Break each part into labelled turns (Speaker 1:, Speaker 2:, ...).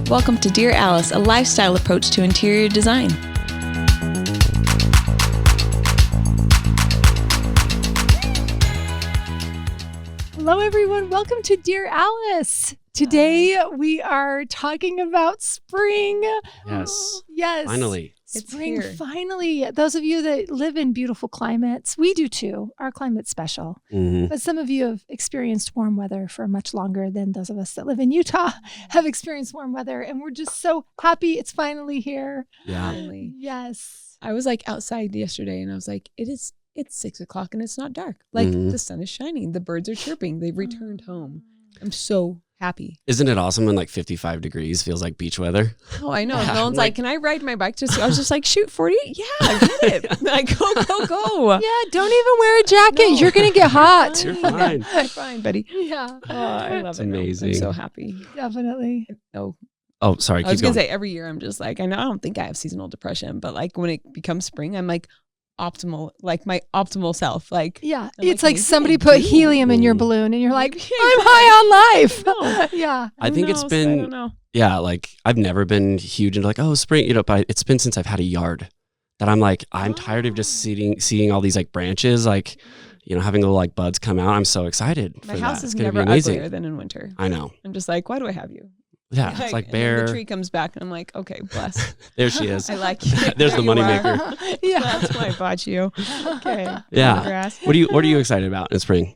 Speaker 1: Welcome to Dear Alice, a lifestyle approach to interior design.
Speaker 2: Hello, everyone. Welcome to Dear Alice. Today we are talking about spring.
Speaker 3: Yes.
Speaker 2: Yes.
Speaker 3: Finally.
Speaker 1: It's
Speaker 2: Spring,
Speaker 1: here.
Speaker 2: finally. Those of you that live in beautiful climates, we do too. Our climate's special.
Speaker 3: Mm-hmm.
Speaker 2: But some of you have experienced warm weather for much longer than those of us that live in Utah have experienced warm weather. And we're just so happy it's finally here.
Speaker 3: Yeah.
Speaker 1: Finally.
Speaker 2: Yes.
Speaker 4: I was like outside yesterday and I was like, it's 6 o'clock and it's not dark. Like
Speaker 3: Mhm.
Speaker 4: the sun is shining. The birds are chirping. They've returned home. I'm so happy.
Speaker 3: Isn't it awesome when like 55 degrees feels like beach weather?
Speaker 4: Oh, I know.
Speaker 3: Yeah,
Speaker 4: No one's
Speaker 3: like-
Speaker 4: like, can I ride my bike? I was just like, shoot, 48? Yeah, get it. Like, go.
Speaker 2: Yeah, don't even wear a jacket.
Speaker 4: No.
Speaker 2: You're going to get hot.
Speaker 3: You're fine.
Speaker 4: You're fine, buddy.
Speaker 2: Yeah,
Speaker 4: Oh, I love
Speaker 3: It's
Speaker 4: it.
Speaker 3: amazing.
Speaker 4: I'm so happy.
Speaker 2: definitely.
Speaker 4: Oh,
Speaker 3: Oh, sorry.
Speaker 4: I was
Speaker 3: Keep
Speaker 4: going
Speaker 3: going.
Speaker 4: to say every year I'm just like, I don't think I have seasonal depression, but like when it becomes spring, I'm like optimal, like my optimal self. Like,
Speaker 2: Yeah,
Speaker 4: I'm
Speaker 2: it's
Speaker 4: like,
Speaker 2: like
Speaker 4: maybe
Speaker 2: somebody
Speaker 4: I
Speaker 2: put
Speaker 4: do.
Speaker 2: helium in your
Speaker 3: Mm.
Speaker 2: balloon and you're like,
Speaker 4: Maybe
Speaker 2: I'm
Speaker 4: I
Speaker 2: high on life.
Speaker 4: No.
Speaker 2: Yeah.
Speaker 3: I think it's
Speaker 4: I
Speaker 3: been,
Speaker 4: don't know.
Speaker 3: yeah, like I've never been huge into like, oh, spring, but it's been since I've had a yard that I'm like, I'm tired of just seeing all these like branches, like, having little like buds come out. I'm so excited for
Speaker 4: My house
Speaker 3: that.
Speaker 4: is
Speaker 3: It's going to be
Speaker 4: never
Speaker 3: amazing.
Speaker 4: uglier than in winter.
Speaker 3: I know.
Speaker 4: I'm just like, why do I have you?
Speaker 3: Yeah. It's like
Speaker 4: and then
Speaker 3: bare.
Speaker 4: the tree comes back and I'm like, okay, bless.
Speaker 3: There she is.
Speaker 4: I like you.
Speaker 3: There's the
Speaker 4: There you
Speaker 3: moneymaker.
Speaker 2: Yeah.
Speaker 4: That's why I bought you. Okay.
Speaker 3: Yeah.
Speaker 4: Grass.
Speaker 3: What are you excited about in spring?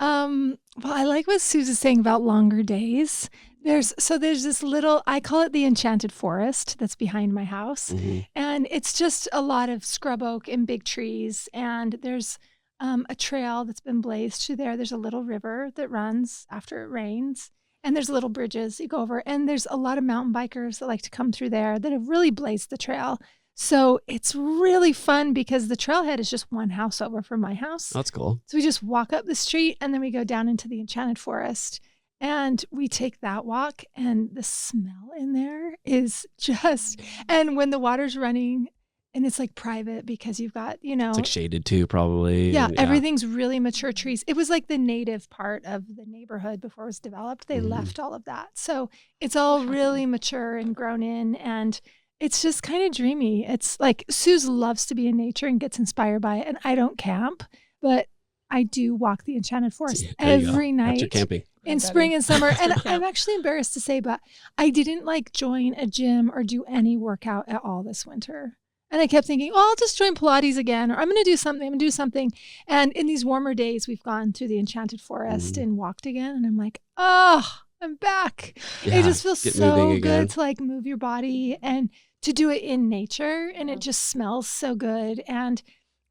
Speaker 2: Well, I like what Suze is saying about longer days. There's this little, I call it the enchanted forest that's behind my house.
Speaker 3: Mhm.
Speaker 2: And it's just a lot of scrub oak and big trees. And there's a trail that's been blazed through there. There's a little river that runs after it rains. And there's little bridges you go over. And there's a lot of mountain bikers that like to come through there that have really blazed the trail. So it's really fun because the trailhead is just one house over from my house.
Speaker 3: That's cool.
Speaker 2: So we just walk up the street and then we go down into the enchanted forest and we take that walk, and the smell in there is just, and when the water's running and it's like private because you've got,
Speaker 3: It's like shaded too, probably.
Speaker 2: yeah,
Speaker 3: and
Speaker 2: everything's really mature trees. It was like the native part of the neighborhood before it was developed. They
Speaker 3: Mhm.
Speaker 2: left all of that. So it's all really mature and grown in, and it's just kind of dreamy. It's like Suze loves to be in nature and gets inspired by it. And I don't camp, but I do walk the enchanted forest
Speaker 3: There you go.
Speaker 2: every
Speaker 3: That's your
Speaker 2: night
Speaker 3: camping.
Speaker 2: in
Speaker 4: Better.
Speaker 2: spring and summer. And
Speaker 4: Yeah.
Speaker 2: I'm actually embarrassed to say, but I didn't like join a gym or do any workout at all this winter. And I kept thinking, oh, I'll just join Pilates again, or I'm going to do something. And in these warmer days, we've gone through the enchanted forest and walked again. And I'm like, oh, I'm back.
Speaker 3: Yeah,
Speaker 2: It just feels
Speaker 3: get
Speaker 2: so
Speaker 3: moving again.
Speaker 2: good to like move your body and to do it in nature. And it just smells so good. And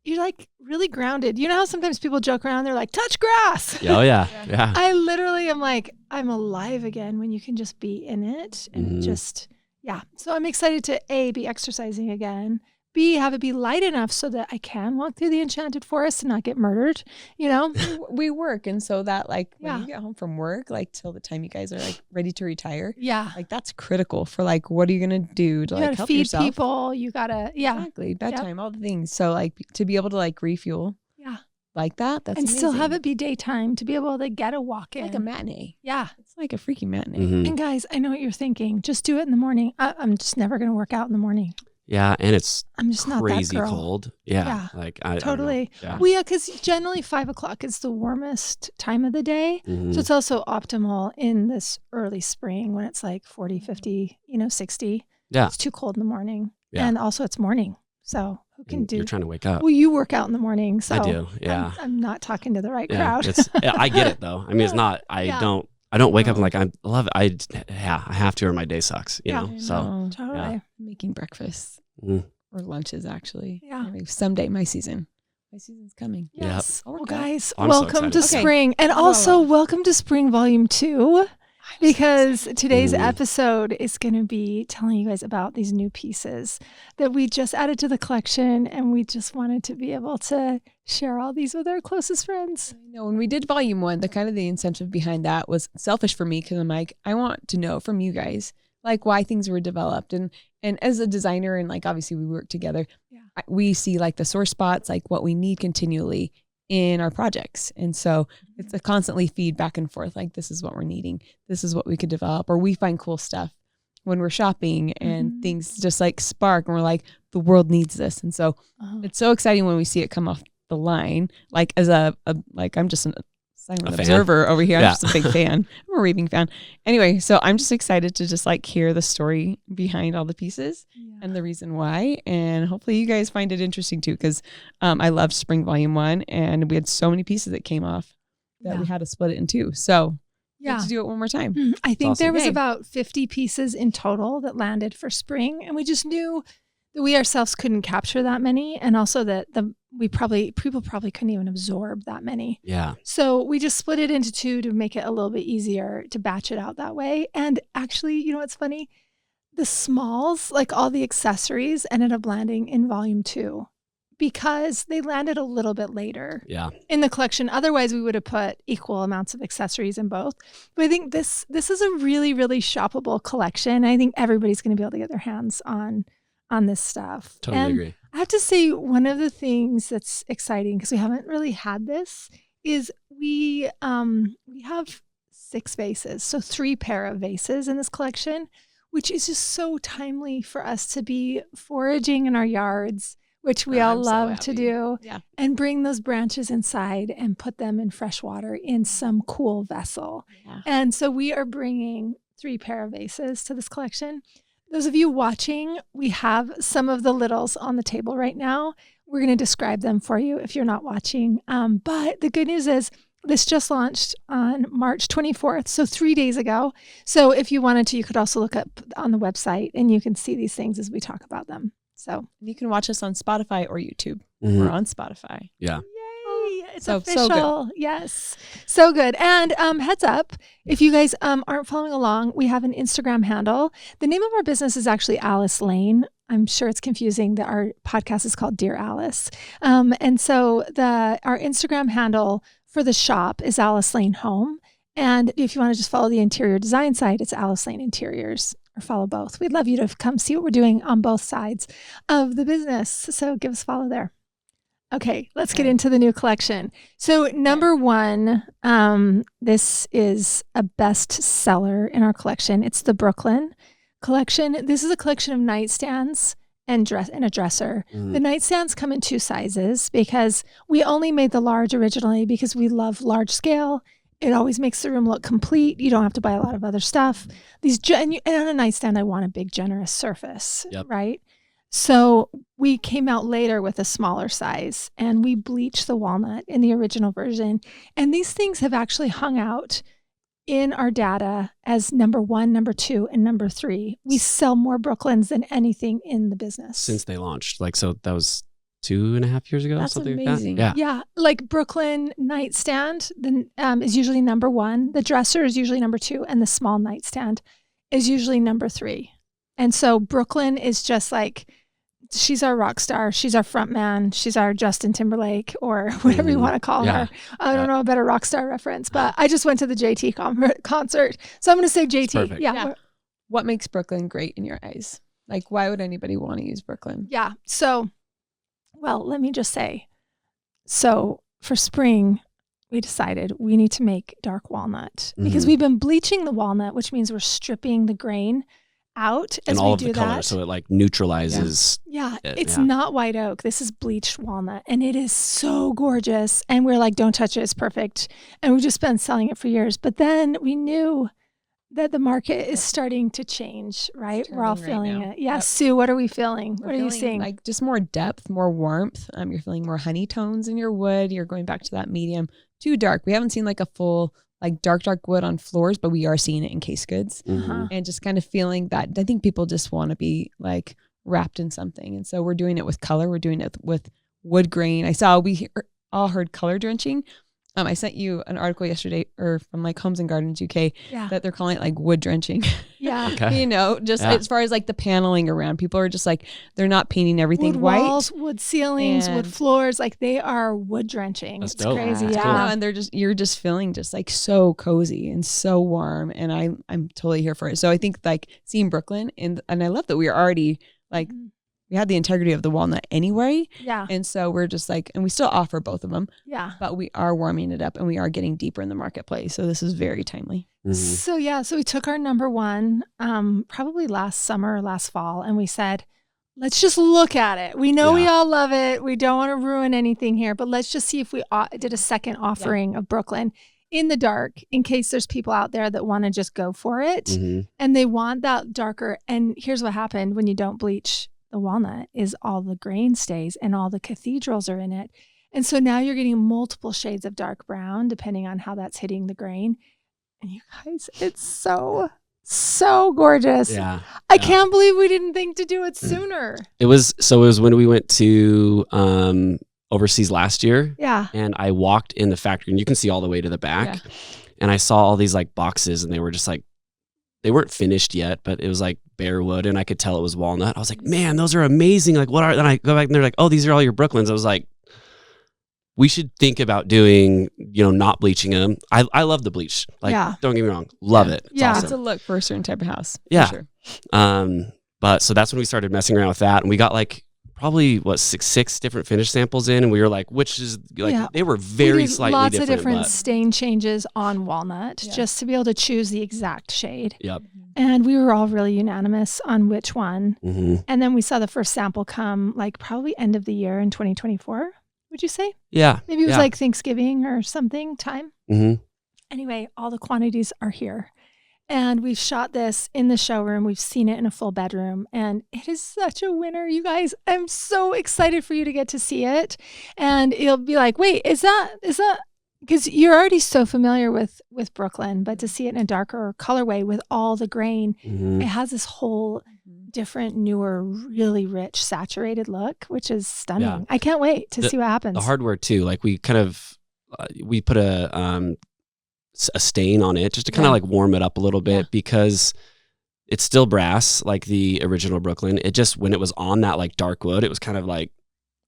Speaker 2: you're like really grounded. You know how sometimes people joke around, they're like, touch grass.
Speaker 3: Oh, yeah. Yeah.
Speaker 2: I literally am like, I'm alive again when you can just be in it and
Speaker 3: Mhm.
Speaker 2: just, yeah. So I'm excited to A, be exercising again, B, have it be light enough so that I can walk through the enchanted forest and not get murdered,
Speaker 4: We work. And so that like when
Speaker 2: Yeah.
Speaker 4: you get home from work, like till the time you guys are like ready to retire,
Speaker 2: Yeah.
Speaker 4: like that's critical for like, what are you going to do to
Speaker 2: You
Speaker 4: like
Speaker 2: gotta
Speaker 4: help
Speaker 2: feed
Speaker 4: yourself?
Speaker 2: people. You gotta, yeah.
Speaker 4: Exactly. Bedtime, all the things. So like to be able to like refuel
Speaker 2: Yeah.
Speaker 4: like that, that's
Speaker 2: And still have
Speaker 4: amazing.
Speaker 2: it be daytime to be able to get a walk in.
Speaker 4: like a matinee.
Speaker 2: Yeah.
Speaker 4: It's like a freaking matinee.
Speaker 3: Mhm.
Speaker 2: And guys, I know what you're thinking. Just do it in the morning. I'm just never going to work out in the morning.
Speaker 3: Yeah. And it's
Speaker 2: I'm just not that
Speaker 3: crazy
Speaker 2: girl.
Speaker 3: cold. Yeah.
Speaker 2: Yeah.
Speaker 3: Like, I don't know.
Speaker 2: Totally.
Speaker 3: Yeah.
Speaker 2: Well, yeah, because generally 5 o'clock is the warmest time of the day.
Speaker 3: Mhm.
Speaker 2: So it's also optimal in this early spring when it's like 40, 50, 60.
Speaker 3: Yeah.
Speaker 2: It's too cold in the morning.
Speaker 3: Yeah.
Speaker 2: And also it's morning. So who can
Speaker 3: And
Speaker 2: do?
Speaker 3: You're trying to wake up.
Speaker 2: Well, you work out in the morning. So
Speaker 3: I do. Yeah.
Speaker 2: I'm not talking to the right
Speaker 3: Yeah.
Speaker 2: crowd.
Speaker 3: Yeah, I get it though. I mean, it's not,
Speaker 2: Yeah.
Speaker 3: I don't wake up and like, I love it. I have to or my day sucks, you
Speaker 2: Yeah.
Speaker 3: know?
Speaker 4: I
Speaker 3: So
Speaker 4: know.
Speaker 2: Totally.
Speaker 4: Making breakfast
Speaker 3: mm,
Speaker 4: or lunches actually.
Speaker 2: Yeah.
Speaker 4: Anyway, someday my season's coming.
Speaker 3: Yep.
Speaker 2: Yes.
Speaker 4: I'll
Speaker 2: Well,
Speaker 4: work out.
Speaker 2: guys,
Speaker 3: I'm so
Speaker 2: welcome to
Speaker 3: excited.
Speaker 4: Okay.
Speaker 2: spring. And
Speaker 4: Whoa.
Speaker 2: also welcome to Spring Volume 2. Because today's
Speaker 3: Mm.
Speaker 2: episode is going to be telling you guys about these new pieces that we just added to the collection, and we just wanted to be able to share all these with our closest friends.
Speaker 4: I know when we did volume 1, the incentive behind that was selfish for me because I'm like, I want to know from you guys like why things were developed. And as a designer and like obviously we work together,
Speaker 2: Yeah.
Speaker 4: we see like the sore spots, like what we need continually in our projects. And so it's a constantly feed back and forth. Like, this is what we're needing. This is what we could develop, or we find cool stuff. when we're shopping and things just like spark and we're like, the world needs this. And so it's so exciting when we see it come off the line, like as like I'm just a silent observer over here. I'm just a big fan. I'm a raving fan. Anyway, so I'm just excited to just like hear the story behind all the pieces and the reason why. And hopefully you guys find it interesting too, because I loved Spring Volume 1 and we had so many pieces that came off that we had to split it in two. So let's do it one more time.
Speaker 2: I think
Speaker 3: awesome.
Speaker 2: there was about 50 pieces in total that landed for spring. And we just knew that we ourselves couldn't capture that many. And also that people probably couldn't even absorb that many.
Speaker 3: Yeah.
Speaker 2: So we just split it into two to make it a little bit easier to batch it out that way. And actually, you know what's funny? The smalls, like all the accessories, ended up landing in Volume 2 because they landed a little bit later in the collection. Otherwise, we would have put equal amounts of accessories in both. But I think this is a really, really shoppable collection. I think everybody's going to be able to get their hands on this stuff.
Speaker 3: Totally agree.
Speaker 2: I have to say, one of the things that's exciting, because we haven't really had this, is we have 6 vases, so 3 pair of vases in this collection, which is just so timely for us to be foraging in our yards, which we all love to do, and bring those branches inside and put them in fresh water in some cool vessel. Yeah. And so we are bringing 3 pair of vases to this collection. Those of you watching, we have some of the littles on the table right now. We're going to describe them for you if you're not watching. But the good news is this just launched on March 24th, so 3 days ago. So if you wanted to, you could also look up on the website and you can see these things as we talk about them. So
Speaker 4: you can watch us on Spotify or YouTube. We're on Spotify.
Speaker 3: Yeah.
Speaker 2: Yay! It's official.
Speaker 4: So good.
Speaker 2: Yes. So good. And heads up, if you guys aren't following along, we have an Instagram handle. The name of our business is actually Alice Lane. I'm sure it's confusing that our podcast is called Dear Alice. And so our Instagram handle for the shop is Alice Lane Home. And if you want to just follow the interior design side, it's Alice Lane Interiors. Or follow both. We'd love you to come see what we're doing on both sides of the business. So give us a follow there. Okay, let's get into the new collection. So number 1, this is a best seller in our collection. It's the Brooklyn collection. This is a collection of nightstands and a dresser. The nightstands come in 2 sizes because we only made the large originally because we love large scale. It always makes the room look complete. You don't have to buy a lot of other stuff. And on a nightstand, I want a big, generous surface, right? So we came out later with a smaller size, and we bleached the walnut in the original version. And these things have actually hung out in our data as number 1, number 2, and number 3. We sell more Brooklyns than anything in the business.
Speaker 3: Since they launched. So that was 2.5 years ago.
Speaker 4: That's
Speaker 3: something
Speaker 4: amazing.
Speaker 3: Like that.
Speaker 2: Yeah. Like Brooklyn nightstand is usually number 1. The dresser is usually number 2. And the small nightstand is usually number 3. And so Brooklyn is just like, she's our rock star. She's our front man. She's our Justin Timberlake or whatever you want to call her. I don't know a better rock star reference, but I just went to the JT concert. So I'm going to say JT. Yeah.
Speaker 4: What makes Brooklyn great in your eyes? Like, why would anybody want to use Brooklyn?
Speaker 2: Yeah. So, well, let me just say, so for spring, we decided we need to make dark walnut because we've been bleaching the walnut, which means we're stripping the grain out as
Speaker 3: and all
Speaker 2: we
Speaker 3: of
Speaker 2: do
Speaker 3: the color,
Speaker 2: that.
Speaker 3: so it like neutralizes.
Speaker 2: It's not white oak. This is bleached walnut, and it is so gorgeous. And we're like, don't touch it. It's perfect. And we've just been selling it for years. But then we knew that the market is starting to change, right? We're all feeling it. Yeah, Sue, what are we feeling? What are you seeing?
Speaker 4: Like just more depth, more warmth. You're feeling more honey tones in your wood. You're going back to that medium to dark. We haven't seen like a full like dark wood on floors, but we are seeing it in case goods and just kind of feeling that. I think people just want to be like wrapped in something. And so we're doing it with color. We're doing it with wood grain. We all heard color drenching. I sent you an article yesterday or from like Homes and Gardens UK that they're calling it like wood drenching.
Speaker 2: Yeah.
Speaker 3: Okay.
Speaker 4: You know, just as far as like the paneling around, people are just like, they're not painting everything
Speaker 2: wood
Speaker 4: white.
Speaker 2: Walls, wood ceilings, wood floors, like they are wood drenching.
Speaker 3: That's
Speaker 2: it's
Speaker 3: dope.
Speaker 2: crazy.
Speaker 3: That's
Speaker 2: Yeah.
Speaker 3: cool.
Speaker 4: And you're just feeling just like so cozy and so warm. And I'm totally here for it. So I think like seeing Brooklyn and I love that we are already like we had the integrity of the walnut anyway.
Speaker 2: Yeah.
Speaker 4: And so we're just like, and we still offer both of them.
Speaker 2: Yeah.
Speaker 4: But we are warming it up and we are getting deeper in the marketplace. So this is very timely.
Speaker 2: So we took our number one probably last summer or last fall, and we said, let's just look at it. We know we all love it. We don't want to ruin anything here, but let's just see if we did a second offering of Brooklyn in the dark, in case there's people out there that want to just go for it and they want that darker. And here's what happened when you don't bleach the walnut is all the grain stays and all the cathedrals are in it. And so now you're getting multiple shades of dark brown, depending on how that's hitting the grain. And you guys, it's so gorgeous.
Speaker 3: Yeah.
Speaker 2: I can't believe we didn't think to do it sooner.
Speaker 3: It was when we went to overseas last year.
Speaker 2: Yeah.
Speaker 3: And I walked in the factory and you can see all the way to the back. Yeah. And I saw all these like boxes and they were just like, they weren't finished yet, but it was like bare wood and I could tell it was walnut. I was like, man, those are amazing. Like what are, then I go back and they're like, oh, these are all your Brooklyns. I was like, we should think about doing, not bleaching them. I love the bleach. Like, don't get me wrong. Love it. It's awesome.
Speaker 4: It's a look for a certain type of house.
Speaker 3: Yeah.
Speaker 4: For sure.
Speaker 3: But so that's when we started messing around with that. And we got like probably six different finish samples in. And we were like, which is like, they were very slightly
Speaker 2: lots
Speaker 3: different.
Speaker 2: Lots of different stain changes on walnut just to be able to choose the exact shade.
Speaker 3: Yep.
Speaker 2: And we were all really unanimous on which one.
Speaker 3: Mm-hmm.
Speaker 2: And then we saw the first sample come like probably end of the year in 2024. Would you say?
Speaker 3: Yeah.
Speaker 2: Maybe it was like Thanksgiving or something time.
Speaker 3: Mm-hmm.
Speaker 2: Anyway, all the quantities are here. And we've shot this in the showroom. We've seen it in a full bedroom. And it is such a winner, you guys. I'm so excited for you to get to see it. And you'll be like, wait, is that, because you're already so familiar with Brooklyn, but to see it in a darker colorway with all the grain, it has this whole different, newer, really rich, saturated look, which is stunning. Yeah. I can't wait to see what happens.
Speaker 3: The hardware too, like we kind of, we put a stain on it just to kind of like warm it up a little bit because it's still brass, like the original Brooklyn. It just, when it was on that like dark wood, it was kind of like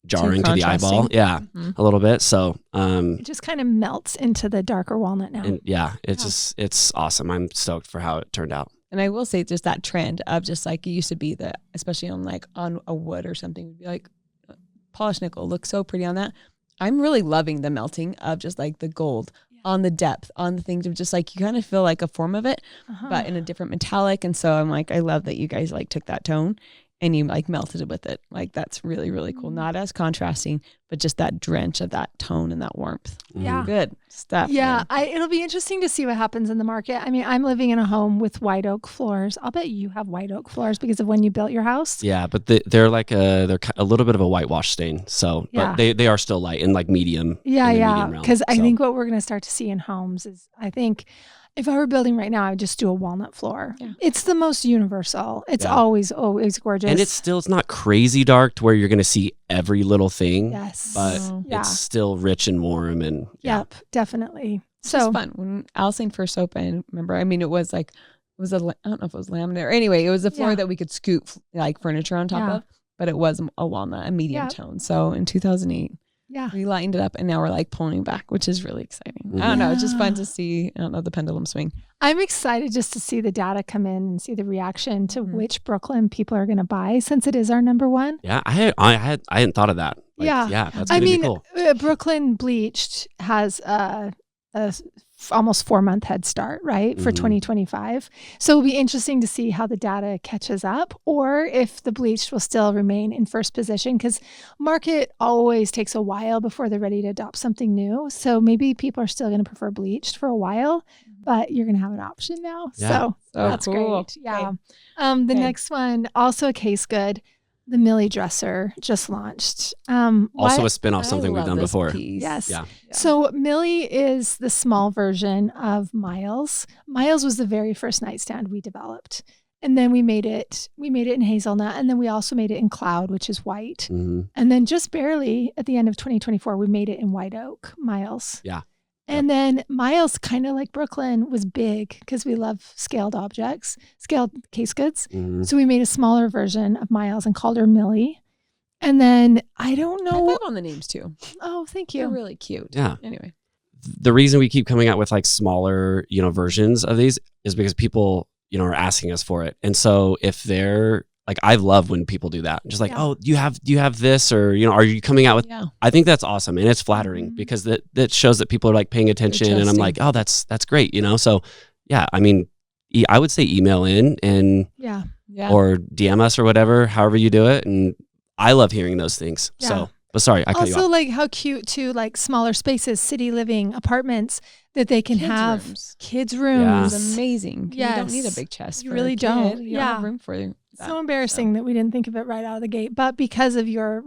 Speaker 3: jarring to the eyeball. Yeah, a little bit. So
Speaker 2: it just kind of melts into the darker walnut now.
Speaker 3: And just, it's awesome. I'm stoked for how it turned out.
Speaker 4: And I will say just that trend of just like it used to be that, especially on a wood or something, would be like polished nickel looks so pretty on that. I'm really loving the melting of just like the gold on the depth, on the things of just like, you kind of feel like a form of it, but in a different metallic. And so I'm like, I love that you guys like took that tone and you like melted it with it. Like that's really, really cool. Not as contrasting, but just that drench of that tone and that warmth.
Speaker 2: Yeah.
Speaker 4: Good stuff.
Speaker 2: Yeah. It'll be interesting to see what happens in the market. I mean, I'm living in a home with white oak floors. I'll bet you have white oak floors because of when you built your house.
Speaker 3: Yeah, but they're like they're a little bit of a whitewash stain. So, but they are still light and like medium.
Speaker 2: Yeah. Because I think what we're going to start to see in homes is, I think, if I were building right now, I would just do a walnut floor. Yeah. It's the most universal. It's always gorgeous.
Speaker 3: And it's not crazy dark to where you're going to see every little thing.
Speaker 2: Yes.
Speaker 3: But it's still rich and warm and
Speaker 2: Yep, definitely.
Speaker 4: So it's fun. When Allison first opened, remember, I mean, I don't know if it was laminate or anyway, it was a floor that we could scoop like furniture on top of, but it was a walnut, a medium tone. So in 2008, we lightened it up and now we're like pulling back, which is really exciting. I don't know. It's just fun to see, the pendulum swing.
Speaker 2: I'm excited just to see the data come in and see the reaction to which Brooklyn people are going to buy since it is our number one.
Speaker 3: Yeah. I hadn't thought of that. Like, that's going to be cool.
Speaker 2: Brooklyn Bleached has a almost 4-month head start, right, for 2025. So it'll be interesting to see how the data catches up or if the bleached will still remain in first position because market always takes a while before they're ready to adopt something new. So maybe people are still going to prefer bleached for a while, but you're going to have an option now. Yeah. So that's cool. Great. Yeah. The next one, also a case good. The Millie Dresser just launched.
Speaker 3: Also a spin-off, something we've done before.
Speaker 2: Yes. Yeah. So Millie is the small version of Miles. Miles was the very first nightstand we developed. And then we made it in hazelnut. And then we also made it in cloud, which is white. Mm-hmm. And then just barely at the end of 2024, we made it in white oak, Miles.
Speaker 3: Yeah.
Speaker 2: And then Miles, kind of like Brooklyn, was big because we love scaled objects, scaled case goods. Mm-hmm. So we made a smaller version of Miles and called her Millie. And then I don't know.
Speaker 4: I love on the names too.
Speaker 2: Oh, thank you.
Speaker 4: They're really cute.
Speaker 3: Yeah.
Speaker 4: Anyway.
Speaker 3: The reason we keep coming out with like smaller, versions of these is because people, are asking us for it. And so if they're like I love when people do that. Just like,
Speaker 2: Yeah.
Speaker 3: oh, do you have this, or are you coming out with?
Speaker 4: Yeah.
Speaker 3: I think that's awesome, and it's flattering because that shows that people are like paying attention, and I'm like, oh, that's great, So yeah, I mean, I would say email in and
Speaker 2: Yeah.
Speaker 3: or DM us or whatever, however you do it, and I love hearing those things.
Speaker 2: Yeah.
Speaker 3: So, but sorry, I cut you
Speaker 2: Also,
Speaker 3: off.
Speaker 2: like how cute too, like smaller spaces, city living apartments that they can
Speaker 4: Kids'
Speaker 2: have
Speaker 4: rooms.
Speaker 2: kids'
Speaker 3: Yeah.
Speaker 2: rooms.
Speaker 4: It's amazing. You don't need a
Speaker 2: Yes.
Speaker 4: big chest.
Speaker 2: You
Speaker 4: for
Speaker 2: really
Speaker 4: a kid.
Speaker 2: don't.
Speaker 4: You don't have
Speaker 2: Yeah.
Speaker 4: room for that.
Speaker 2: So embarrassing that we didn't think of it right out of the gate. But because of your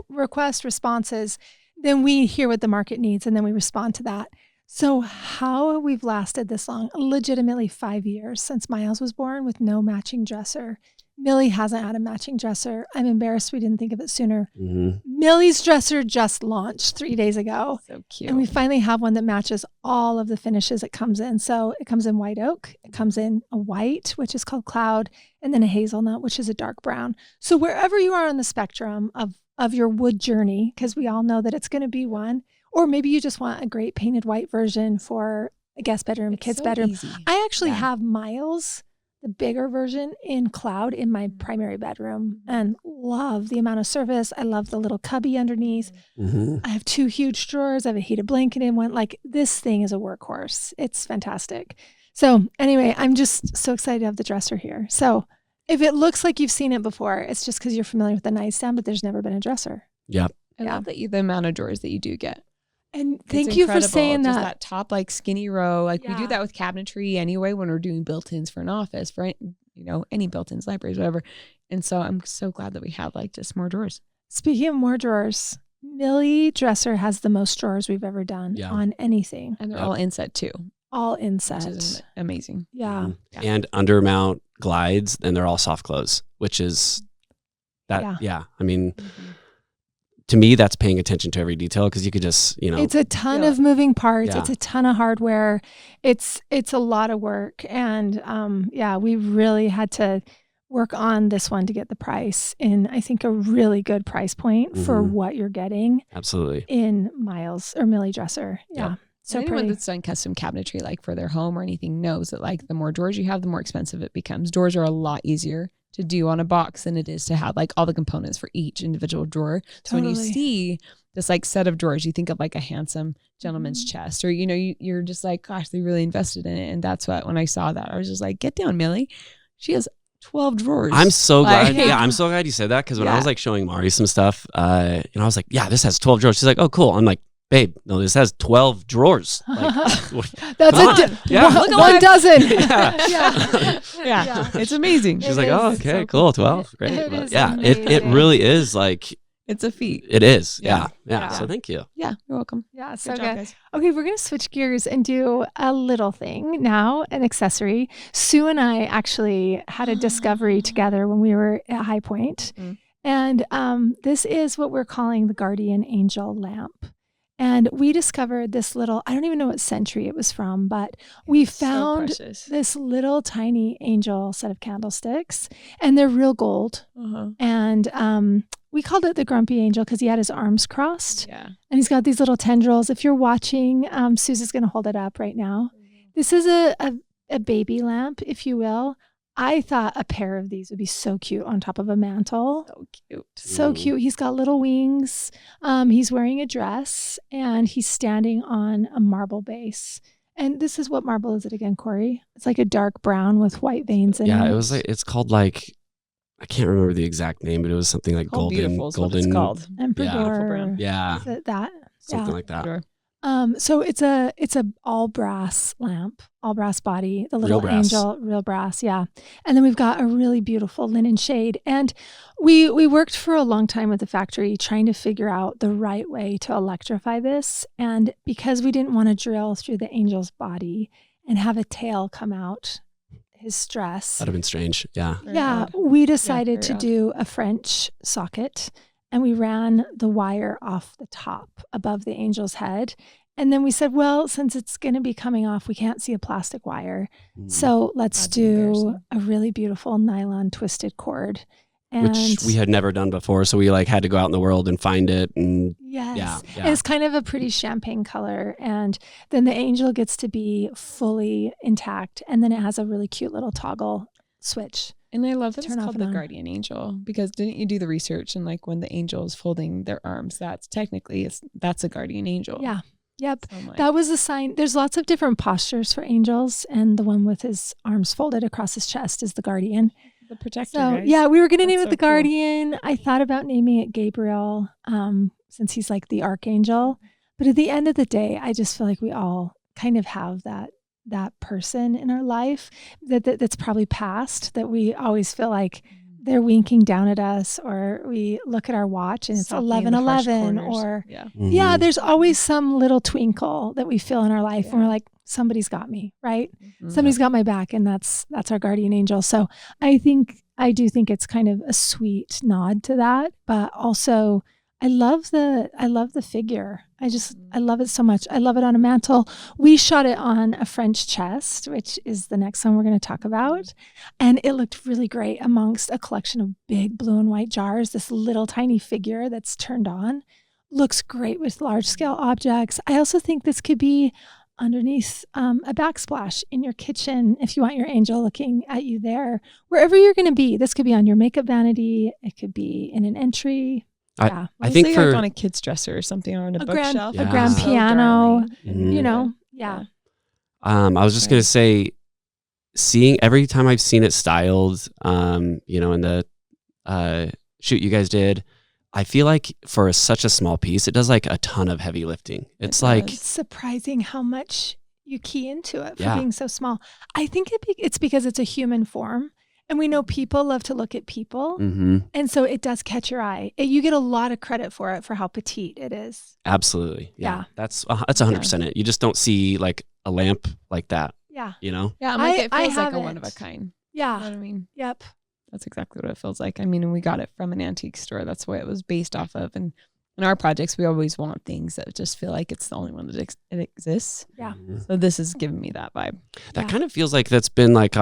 Speaker 2: request responses, then we hear what the market needs and then we respond to that. So how we've lasted this long, legitimately 5 years since Miles was born with no matching dresser. Millie hasn't had a matching dresser. I'm embarrassed we didn't think of it sooner.
Speaker 3: Mm-hmm.
Speaker 2: Millie's dresser just launched 3 days ago.
Speaker 4: So cute.
Speaker 2: And we finally have one that matches all of the finishes it comes in. So it comes in white oak, it comes in a white, which is called cloud, and then a hazelnut, which is a dark brown. So wherever you are on the spectrum of your wood journey, because we all know that it's going to be one, or maybe you just want a great painted white version for a guest bedroom,
Speaker 4: It's
Speaker 2: kid's
Speaker 4: so
Speaker 2: bedroom.
Speaker 4: easy.
Speaker 2: I actually
Speaker 4: Yeah.
Speaker 2: have Miles, the bigger version, in cloud in my primary bedroom and love the amount of service. I love the little cubby underneath.
Speaker 3: Mm-hmm.
Speaker 2: I have 2 huge drawers. I have a heated blanket in one. Like, this thing is a workhorse. It's fantastic. So anyway, I'm just so excited to have the dresser here. So if it looks like you've seen it before, it's just because you're familiar with the nightstand, but there's never been a dresser.
Speaker 3: Yeah.
Speaker 4: I
Speaker 2: Yeah.
Speaker 4: love that the amount of drawers that you do get.
Speaker 2: And
Speaker 4: It's
Speaker 2: thank you for
Speaker 4: incredible.
Speaker 2: saying
Speaker 4: Just
Speaker 2: that.
Speaker 4: top like skinny row. Like we
Speaker 2: Yeah.
Speaker 4: do that with cabinetry anyway when we're doing built-ins for an office, for any built-ins, libraries, whatever. And so I'm so glad that we have like just more drawers.
Speaker 2: Speaking of more drawers, Millie Dresser has the most drawers we've ever done
Speaker 3: Yeah.
Speaker 2: on anything.
Speaker 4: And they're
Speaker 3: Yep.
Speaker 4: all inset too,
Speaker 2: All
Speaker 4: which
Speaker 2: inset.
Speaker 4: is amazing.
Speaker 2: Yeah.
Speaker 3: Mhm.
Speaker 4: Yeah.
Speaker 3: And undermount glides, and they're all soft close, which is that.
Speaker 2: Yeah.
Speaker 3: Yeah. I mean, to me, that's paying attention to every detail because you could just,
Speaker 2: It's a ton
Speaker 4: Yeah.
Speaker 2: of moving parts.
Speaker 3: Yeah.
Speaker 2: It's a ton of hardware. It's a lot of work. And we really had to work on this one to get the price in, I think, a really good price point for
Speaker 3: Mhm.
Speaker 2: what you're getting
Speaker 3: absolutely.
Speaker 2: in Miles or Millie Dresser. Yeah.
Speaker 3: Yep.
Speaker 2: So
Speaker 4: anyone
Speaker 2: pretty.
Speaker 4: that's done custom cabinetry like for their home or anything knows that like the more drawers you have, the more expensive it becomes. Doors are a lot easier to do on a box than it is to have like all the components for each individual drawer. So when you
Speaker 2: Totally.
Speaker 4: see this like set of drawers, you think of like a handsome gentleman's
Speaker 2: Mm-hmm.
Speaker 4: chest, or you're just like, gosh, they really invested in it. And that's what, when I saw that, I was just like, get down, Millie. She has 12 drawers.
Speaker 3: I'm so glad.
Speaker 2: Like-
Speaker 3: Yeah, I'm so glad you said that because when I
Speaker 4: Yeah.
Speaker 3: was like showing Mari some stuff, I was like, yeah, this has 12 drawers. She's like, oh, cool. I'm like, babe, no, this has 12 drawers. Like,
Speaker 2: That's
Speaker 3: come
Speaker 2: a
Speaker 3: on. Yeah.
Speaker 2: one,
Speaker 3: Look at
Speaker 2: one
Speaker 3: what-
Speaker 2: dozen.
Speaker 3: Yeah.
Speaker 2: yeah.
Speaker 4: yeah,
Speaker 2: Yeah.
Speaker 4: it's amazing.
Speaker 3: She's
Speaker 2: It
Speaker 3: like, oh,
Speaker 2: is
Speaker 3: okay,
Speaker 2: so
Speaker 3: cool, 12,
Speaker 2: It
Speaker 3: great. But
Speaker 2: is
Speaker 3: yeah, it
Speaker 2: amazing.
Speaker 3: really is like,
Speaker 4: It's a feat.
Speaker 3: it is.
Speaker 4: Yeah.
Speaker 3: Yeah.
Speaker 2: Yeah.
Speaker 3: So thank you.
Speaker 4: Yeah, you're welcome.
Speaker 2: Yeah, so
Speaker 4: Good
Speaker 2: good.
Speaker 4: job, guys.
Speaker 2: Okay, we're going to switch gears and do a little thing now, an accessory. Sue and I actually had a discovery together when we were at High Point.
Speaker 4: Mm.
Speaker 2: And this is what we're calling the Guardian Angel lamp. And we discovered this little, I don't even know what century it was from, but we found
Speaker 4: so precious.
Speaker 2: this little tiny angel set of candlesticks, and they're real gold.
Speaker 4: Uh-huh.
Speaker 2: And we called it the Grumpy Angel because he had his arms crossed.
Speaker 4: Yeah.
Speaker 2: And he's got these little tendrils. If you're watching, Susan's going to hold it up right now. This is a baby lamp, if you will. I thought a pair of these would be so cute on top of a mantle.
Speaker 4: So cute.
Speaker 2: So
Speaker 3: Ooh.
Speaker 2: cute. He's got little wings. He's wearing a dress and he's standing on a marble base. And this is what marble is it again, Corey? It's like a dark brown with white veins in it.
Speaker 3: Yeah, it was like, it's called like, I can't remember the exact name, but it was something like
Speaker 4: Called Beautiful is what it's called.
Speaker 2: Emperor.
Speaker 3: Yeah.
Speaker 4: Beautiful brown.
Speaker 3: Yeah,
Speaker 2: Is it that?
Speaker 3: something like that.
Speaker 4: Sure.
Speaker 2: So it's a all brass lamp, all brass body, the little
Speaker 3: brass.
Speaker 2: angel, real brass, yeah. And then we've got a really beautiful linen shade. And we worked for a long time with the factory trying to figure out the right way to electrify this. And because we didn't want to drill through the angel's body and have a tail come out his dress,
Speaker 3: That'd have been strange. Yeah.
Speaker 4: Very
Speaker 2: yeah,
Speaker 4: odd.
Speaker 2: we decided
Speaker 4: very
Speaker 2: to
Speaker 4: odd.
Speaker 2: do a French socket, and we ran the wire off the top above the angel's head. And then we said, well, since it's going to be coming off, we can't see a plastic wire.
Speaker 3: Mm.
Speaker 2: So let's
Speaker 4: That's
Speaker 2: do
Speaker 4: embarrassing.
Speaker 2: a really beautiful nylon twisted cord. And
Speaker 3: Which we had never done before, so we like had to go out in the world and find it. And
Speaker 2: yes.
Speaker 3: Yeah, yeah.
Speaker 2: And it's kind of a pretty champagne color. And then the angel gets to be fully intact. And then it has a really cute little toggle switch.
Speaker 4: And I love that it's
Speaker 2: Turn off
Speaker 4: called
Speaker 2: and
Speaker 4: the
Speaker 2: on.
Speaker 4: guardian angel, because didn't you do the research, and like when the angel is folding their arms, that's technically that's a guardian angel.
Speaker 2: Yeah. Yep.
Speaker 4: So I'm like,
Speaker 2: That was a sign. There's lots of different postures for angels, and the one with his arms folded across his chest is the guardian.
Speaker 4: the protector.
Speaker 2: So
Speaker 4: guys.
Speaker 2: yeah, we were going to
Speaker 4: That's
Speaker 2: name it
Speaker 4: so
Speaker 2: the
Speaker 4: cool.
Speaker 2: guardian. I thought about naming it Gabriel, since he's like the archangel. But at the end of the day, I just feel like we all kind of have that person in our life that's probably past, that we always feel like they're winking down at us, or we look at our watch and it's
Speaker 4: Softening the harsh
Speaker 2: 11:11,
Speaker 4: corners.
Speaker 2: or
Speaker 4: yeah.
Speaker 2: yeah, there's always some little twinkle that we feel in our life when
Speaker 4: Yeah.
Speaker 2: we're like, somebody's got me, right?
Speaker 4: Mhm.
Speaker 2: Somebody's got my back, and that's our guardian angel. So I do think it's kind of a sweet nod to that, but also I love the figure. I love it so much. I love it on a mantle. We shot it on a French chest, which is the next one we're going to talk about. And it looked really great amongst a collection of big blue and white jars. This little tiny figure that's turned on looks great with large scale objects. I also think this could be underneath a backsplash in your kitchen if you want your angel looking at you there. Wherever you're going to be, this could be on your makeup vanity. It could be in an entry. Yeah.
Speaker 3: I think
Speaker 4: Honestly,
Speaker 3: for
Speaker 4: like on a kid's dresser or something, or on a bookshelf.
Speaker 3: Yeah.
Speaker 2: a grand
Speaker 3: So
Speaker 2: piano,
Speaker 3: Mhm.
Speaker 2: you know, yeah.
Speaker 3: I was just gonna say, seeing every time I've seen it styled, in the shoot you guys did, I feel like for such a small piece, it does like a ton of heavy lifting. It's like,
Speaker 2: It's surprising how much you key into it for
Speaker 3: Yeah.
Speaker 2: being so small. I think it's because it's a human form, and we know people love to look at people.
Speaker 3: mhm,
Speaker 2: And so it does catch your eye. You get a lot of credit for it, for how petite it is.
Speaker 3: absolutely,
Speaker 2: Yeah.
Speaker 3: That's 100% it. You just don't see like a lamp like that,
Speaker 2: Yeah.
Speaker 3: you know?
Speaker 4: Yeah, I'm like, it
Speaker 2: I
Speaker 4: feels like a
Speaker 2: haven't.
Speaker 4: one of a kind. You know
Speaker 2: Yeah.
Speaker 4: what I mean?
Speaker 2: Yep.
Speaker 4: That's exactly what it feels like. I mean, and we got it from an antique store. That's what it was based off of. And in our projects, we always want things that just feel like it's the only one that it exists.
Speaker 2: Yeah.
Speaker 3: Mhm.
Speaker 4: So this is giving me that vibe.
Speaker 3: That
Speaker 2: Yeah.
Speaker 3: kind of feels like that's been like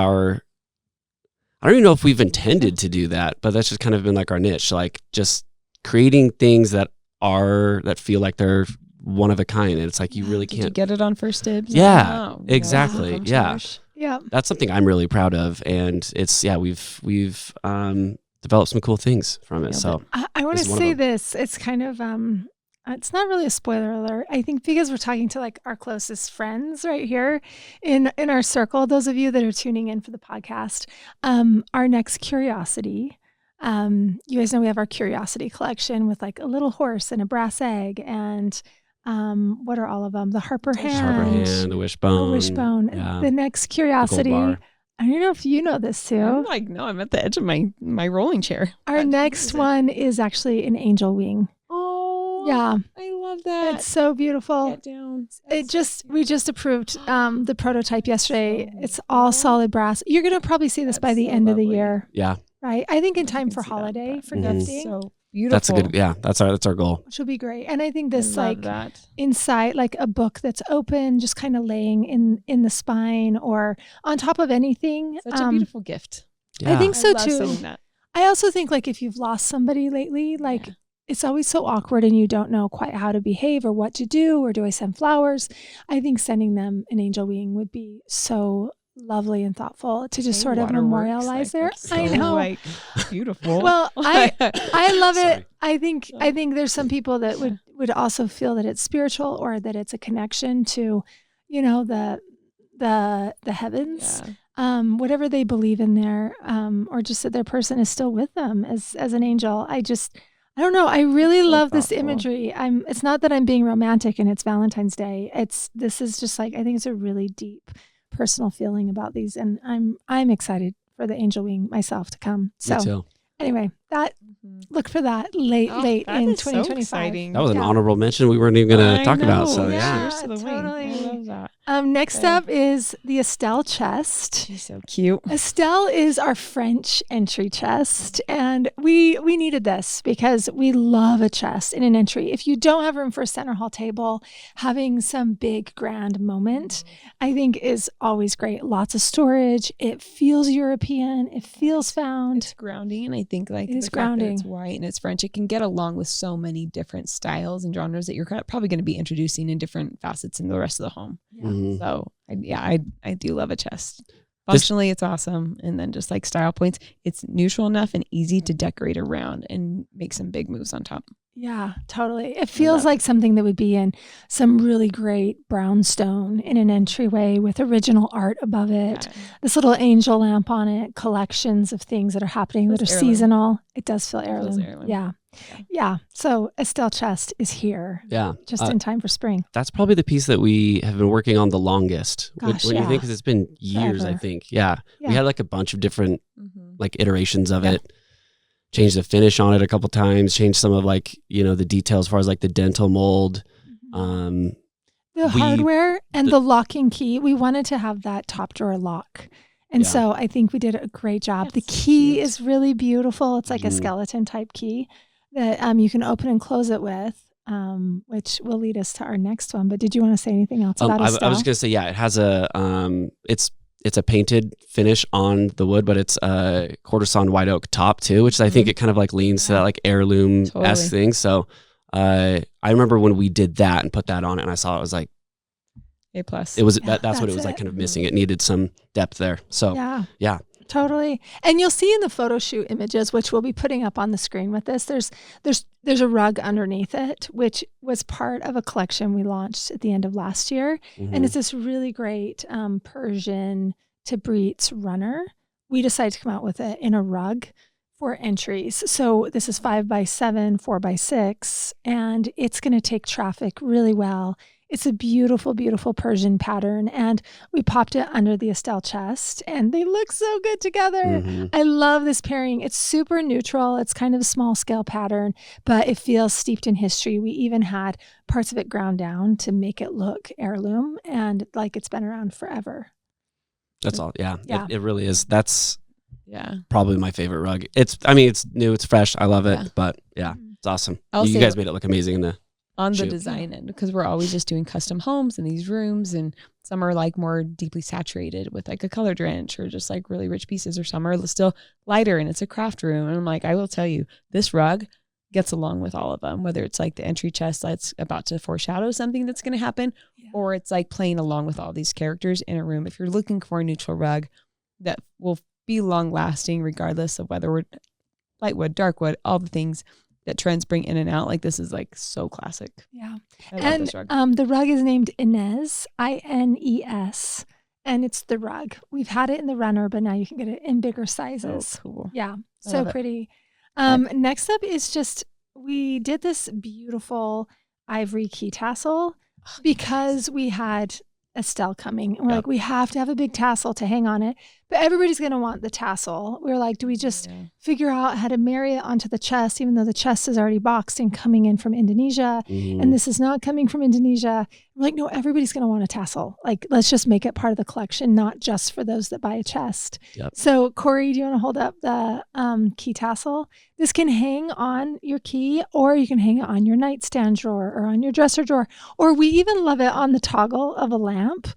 Speaker 3: I don't even know if we've intended to do that, but that's just kind of been like our niche, like just creating things that feel like they're one of a kind. And it's like, you really
Speaker 4: Did you
Speaker 3: can't.
Speaker 4: get it on first dibs?
Speaker 3: Yeah,
Speaker 4: Oh,
Speaker 3: exactly.
Speaker 4: from
Speaker 3: Yeah.
Speaker 4: Josh.
Speaker 2: Yep.
Speaker 3: That's something I'm really proud of. And it's, we've developed some cool things from it.
Speaker 4: Yeah,
Speaker 3: So
Speaker 2: I want
Speaker 3: This
Speaker 2: to
Speaker 3: is one of
Speaker 2: say
Speaker 3: them.
Speaker 2: this. It's kind of it's not really a spoiler alert. I think because we're talking to like our closest friends right here in our circle, those of you that are tuning in for the podcast, our next curiosity. You guys know we have our curiosity collection with like a little horse and a brass egg, and what are all of them? The Harper
Speaker 4: Harper
Speaker 2: hand,
Speaker 3: Hand, the wishbone.
Speaker 2: the wishbone.
Speaker 3: Yeah.
Speaker 2: The next
Speaker 3: the gold
Speaker 2: curiosity.
Speaker 3: bar.
Speaker 2: I don't know if you know this too.
Speaker 4: I'm like, no, I'm at the edge of my rolling chair.
Speaker 2: Our
Speaker 4: What
Speaker 2: next
Speaker 4: is it?
Speaker 2: one is actually an angel wing.
Speaker 4: Oh,
Speaker 2: Yeah,
Speaker 4: I love that.
Speaker 2: it's so beautiful.
Speaker 4: Get down.
Speaker 2: We just approved the prototype yesterday.
Speaker 4: So
Speaker 2: It's all
Speaker 4: cool.
Speaker 2: solid brass. You're gonna probably see this by
Speaker 4: That's
Speaker 2: the
Speaker 4: so
Speaker 2: end of the
Speaker 4: lovely.
Speaker 2: year,
Speaker 3: Yeah.
Speaker 2: right? I think in
Speaker 4: I
Speaker 2: time
Speaker 4: can
Speaker 2: for
Speaker 4: see that,
Speaker 2: holiday
Speaker 4: but
Speaker 2: for
Speaker 3: Mhm.
Speaker 2: gifting,
Speaker 4: So beautiful.
Speaker 3: That's a good, that's our goal.
Speaker 2: which will be great. And I think
Speaker 4: I
Speaker 2: this
Speaker 4: love
Speaker 2: like
Speaker 4: that.
Speaker 2: inside, like a book that's open, just kind of laying in the spine or on top of anything.
Speaker 4: Such a beautiful gift.
Speaker 2: I think so
Speaker 4: love
Speaker 2: too.
Speaker 4: saying that.
Speaker 2: I also think like if you've lost somebody lately, like
Speaker 4: Yeah.
Speaker 2: it's always so awkward and you don't know quite how to behave or what to do, or do I send flowers? I think sending them an angel wing would be so lovely and thoughtful to just
Speaker 4: Say
Speaker 2: sort of
Speaker 4: waterworks,
Speaker 2: memorialize there.
Speaker 4: that's
Speaker 2: I
Speaker 4: so,
Speaker 2: know.
Speaker 4: like beautiful.
Speaker 2: Well, I love
Speaker 3: Sorry.
Speaker 2: it. I think there's some people that would also feel that it's spiritual, or that it's a connection to, the heavens.
Speaker 4: Yeah.
Speaker 2: Whatever they believe in there, or just that their person is still with them as an angel. I don't know. I really
Speaker 4: So
Speaker 2: love this
Speaker 4: thoughtful.
Speaker 2: imagery. It's not that I'm being romantic and it's Valentine's Day. This is just like, I think it's a really deep personal feeling about these, and I'm excited for the angel wing myself to come. So
Speaker 3: Me too.
Speaker 2: anyway,
Speaker 4: Mhm.
Speaker 2: look for that late
Speaker 4: Oh,
Speaker 2: in
Speaker 4: that is so
Speaker 2: 2025.
Speaker 4: exciting.
Speaker 3: That was an
Speaker 2: Yeah.
Speaker 3: honorable mention we weren't even going
Speaker 4: I
Speaker 3: to talk about.
Speaker 4: know.
Speaker 3: So
Speaker 2: Yeah.
Speaker 3: yeah.
Speaker 4: Cheers to the
Speaker 2: totally.
Speaker 4: wing. I love that.
Speaker 2: Next
Speaker 4: Okay.
Speaker 2: up is the Astell Chest.
Speaker 4: She's so cute.
Speaker 2: Astell is our French entry chest, and we needed this because we love a chest in an entry. If you don't have room for a center hall table, having some big grand moment, I think is always great. Lots of storage. It feels European. It feels found.
Speaker 4: It's grounding, and I think like
Speaker 2: It is
Speaker 4: the fact that it's
Speaker 2: grounding.
Speaker 4: white and it's French, it can get along with so many different styles and genres that you're probably going to be introducing in different facets in the rest of the home.
Speaker 3: Mhm.
Speaker 4: So I do love a chest. Functionally, it's awesome. And then just like style points, it's neutral enough and easy to decorate around and make some big moves on top.
Speaker 2: Yeah, totally. It feels like something that would be in some really great brownstone in an entryway with original art above it. Yeah. This little angel lamp on it, collections of things that are happening that are seasonal. It does feel heirloom. Yeah. So Astell Chest is here.
Speaker 3: Yeah.
Speaker 2: Just in time for spring.
Speaker 3: That's probably the piece that we have been working on the longest.
Speaker 2: Gosh,
Speaker 3: when you think, because it's been years,
Speaker 2: Forever.
Speaker 3: I think. Yeah. We had like a bunch of different like iterations of it. Changed the finish on it a couple times, changed some of like, the details as far as like the dental mold.
Speaker 2: The hardware and the locking key. We wanted to have that top drawer lock. And so I think we did a great job. The key is really beautiful. It's like a skeleton type key that you can open and close it with, which will lead us to our next one. But did you want to say anything else about Astell?
Speaker 3: I was going to say, it has it's a painted finish on the wood, but it's a quarter sawn white oak top too, which I think it kind of like leans to that like heirloom-esque thing. So I remember when we did that and put that on it and I saw it, was like
Speaker 4: A+.
Speaker 3: It was that's what it was like kind of missing. It needed some depth there. So yeah.
Speaker 2: Totally. And you'll see in the photo shoot images, which we'll be putting up on the screen with this, there's a rug underneath it, which was part of a collection we launched at the end of last year. And it's this really great Persian Tabriz runner. We decided to come out with it in a rug for entries. So this is 5x7, 4x6, and it's going to take traffic really well. It's a beautiful, beautiful Persian pattern, and we popped it under the Astell Chest, and they look so good together. I love this pairing. It's super neutral. It's kind of a small scale pattern, but it feels steeped in history. We even had parts of it ground down to make it look heirloom and like it's been around forever.
Speaker 3: That's all. Yeah. It really is. That's probably my favorite rug. It's new, it's fresh. I love it, but it's awesome. You guys made it look amazing in the
Speaker 4: on the design end, because we're always just doing custom homes in these rooms, and some are like more deeply saturated with like a color drench or just like really rich pieces, or some are still lighter and it's a craft room. And I'm like, I will tell you, this rug gets along with all of them, whether it's like the entry chest that's about to foreshadow something that's going to happen, or it's like playing along with all these characters in a room. If you're looking for a neutral rug that will be long lasting, regardless of whether we're light wood, dark wood, all the things that trends bring in and out, like this is like so classic.
Speaker 2: Yeah.
Speaker 4: I love this rug.
Speaker 2: The rug is named Inez, Ines, and it's the rug. We've had it in the runner, but now you can get it in bigger sizes.
Speaker 4: Oh, cool.
Speaker 2: Yeah. So pretty. Next up is we did this beautiful Ivory Key Tassel because we had Astell coming. And we're like, we have to have a big tassel to hang on it, but everybody's going to want the tassel. We were like, do we just figure out how to marry it onto the chest, even though the chest is already boxed and coming in from Indonesia, and this is not coming from Indonesia? We're like, no, everybody's going to want a tassel. Like, let's just make it part of the collection, not just for those that buy a chest. So Corey, do you want to hold up the key tassel? This can hang on your key, or you can hang it on your nightstand drawer or on your dresser drawer, or we even love it on the toggle of a lamp.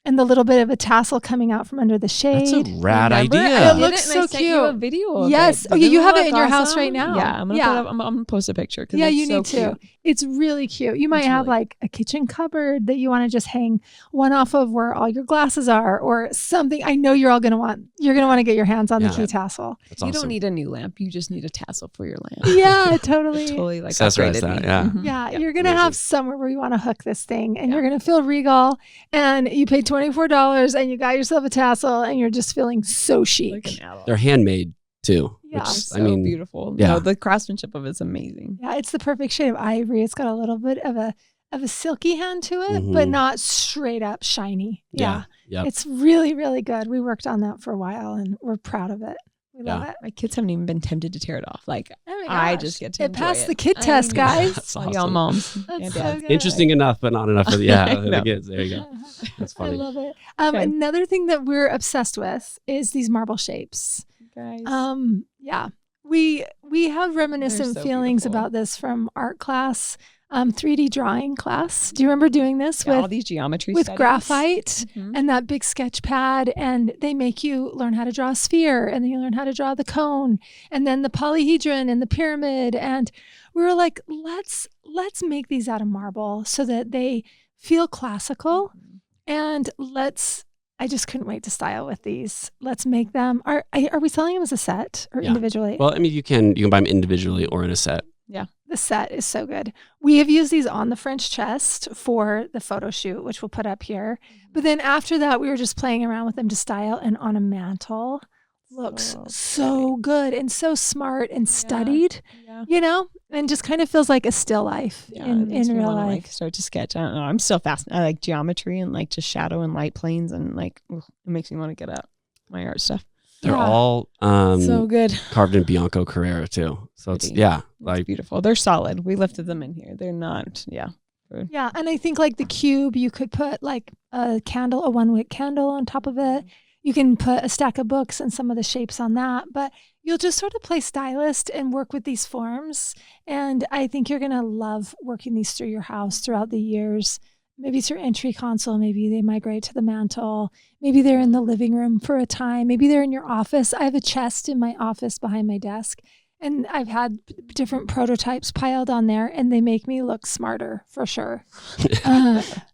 Speaker 2: And the little bit of a tassel coming out from under the shade.
Speaker 3: That's a rad idea.
Speaker 2: It looks so cute.
Speaker 4: You a video of
Speaker 2: yes.
Speaker 4: it.
Speaker 2: Oh, you have it in your house right now.
Speaker 4: Yeah, I'm gonna post a picture.
Speaker 2: Yeah, you need
Speaker 4: to.
Speaker 2: It's really cute. You might have like a kitchen cupboard that you want to just hang one off of where all your glasses are, or something. I know you're gonna want to get your hands on the key tassel.
Speaker 3: That's awesome.
Speaker 4: You don't need a new lamp. You just need a tassel for your lamp.
Speaker 2: Yeah, totally.
Speaker 4: Totally like
Speaker 3: accessorize that.
Speaker 2: Yeah, you're gonna have somewhere where you want to hook this thing, and you're gonna feel regal. And you paid $24, and you got yourself a tassel, and you're just feeling so chic.
Speaker 3: They're handmade too.
Speaker 2: Yeah,
Speaker 3: which,
Speaker 4: so beautiful.
Speaker 3: Yeah,
Speaker 4: no, the craftsmanship of it's amazing.
Speaker 2: Yeah, it's the perfect shade of ivory. It's got a little bit of a silky hand to it, but not straight up shiny. Yeah. It's really, really good. We worked on that for a while, and we're proud of it. We love it.
Speaker 4: My kids haven't even been tempted to tear it off. Like, I just get to enjoy
Speaker 2: passed the kid test, guys.
Speaker 3: That's
Speaker 4: awesome.
Speaker 3: awesome.
Speaker 4: Y'all moms.
Speaker 2: That's so good.
Speaker 3: Interesting enough, but not enough for the kids. There you go. That's funny.
Speaker 2: I love it. Another thing that we're obsessed with is these marble shapes.
Speaker 4: Guys.
Speaker 2: We have reminiscent feelings
Speaker 4: beautiful.
Speaker 2: about this from art class, 3D drawing class. Do you remember doing this with
Speaker 4: all these geometry
Speaker 2: with
Speaker 4: studies?
Speaker 2: graphite and that big sketch pad? And they make you learn how to draw a sphere, and then you learn how to draw the cone, and then the polyhedron and the pyramid. And we were like, let's make these out of marble so that they feel classical, and let's I just couldn't wait to style with these. Let's make them. Are we selling them as a set or
Speaker 3: Yeah.
Speaker 2: individually?
Speaker 3: Well, I mean, you can buy them individually or in a set.
Speaker 4: Yeah.
Speaker 2: The set is so good. We have used these on the French chest for the photo shoot, which we'll put up here. But then after that, we were just playing around with them to style, and on a mantle looks so good and so smart and studied, and just kind of feels like a still life in real life.
Speaker 4: Like start to sketch. I don't know. I'm still fascinated. I like geometry and like just shadow and light planes, and like it makes me want to get out my art stuff.
Speaker 3: They're all
Speaker 4: so good,
Speaker 3: carved in Bianco Carrera too. So it's like
Speaker 4: beautiful. They're solid. We lifted them in here. They're not good.
Speaker 2: Yeah, and I think like the cube, you could put like a 1-wick candle on top of it. You can put a stack of books and some of the shapes on that, but you'll just sort of play stylist and work with these forms. And I think you're going to love working these through your house throughout the years. Maybe it's your entry console. Maybe they migrate to the mantle. Maybe they're in the living room for a time. Maybe they're in your office. I have a chest in my office behind my desk, and I've had different prototypes piled on there, and they make me look smarter for sure.